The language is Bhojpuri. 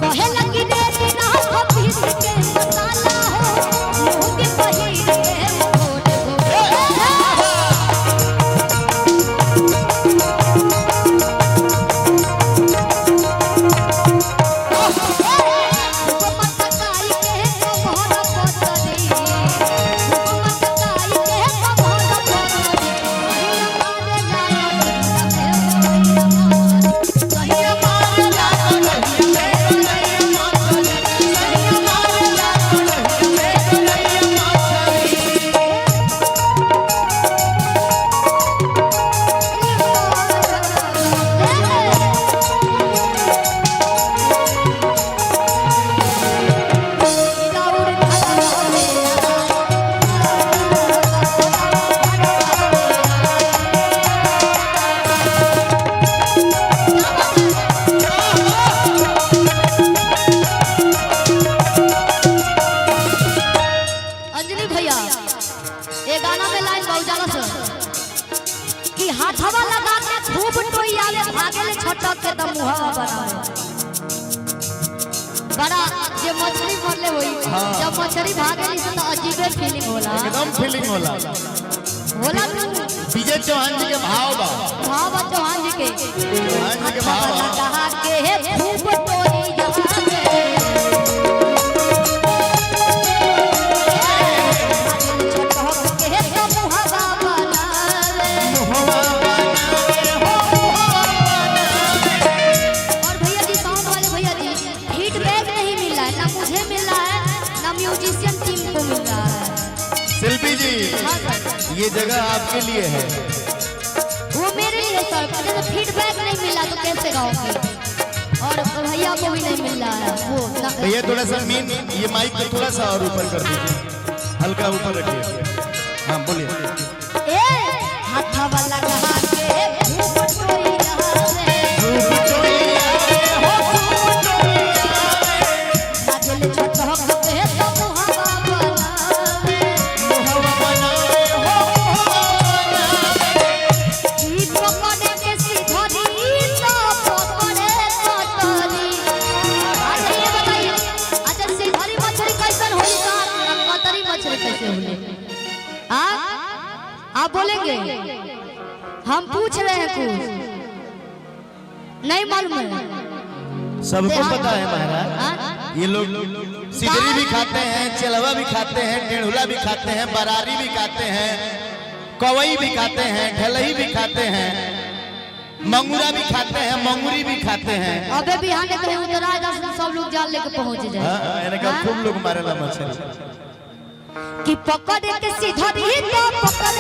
कहे लगी रे ना हो पीस के मसाला हो मुंह के पहिर के घोट हाथवा लगा के खूब टोइयाले भागेले छटक के त मुहावा बनावे बड़ा जे मछली मरले होई जब मछली भागेली से त अजीबे फीलिंग होला एकदम फीलिंग होला विजय चौहान जी के भाव चौहान जी के भाव लगा के खूब टोइयाले शिल्पी जी ये जगह आपके लिए है। वो मेरे लिए सर, मुझे फीडबैक नहीं मिला तो कैसे गाओगे? और भैया को भी नहीं मिल रहा है वो। भैया थोड़ा सा मीन ये माइक को थोड़ा सा और ऊपर कर दीजिए, हल्का ऊपर रखिए। हाँ बोलिए। हाथा वाला कहा के आप बोलेंगे? हम पूछ रहे हैं कुछ नहीं मालूम है। सबको पता है महाराज, ये लोग सिगरी भी खाते हैं, चलवा भी खाते हैं, टेढ़ुला भी खाते हैं, बरारी भी खाते हैं, कवई भी खाते हैं, ढलई भी खाते हैं, मंगूरा भी खाते हैं, मंगूरी भी खाते हैं। अबे बिहार के उत्तरायण सब लोग जान लेके पहुंच जाए। खूब लोग मारेला मछली कि पकड़ के सीधा तो पकड़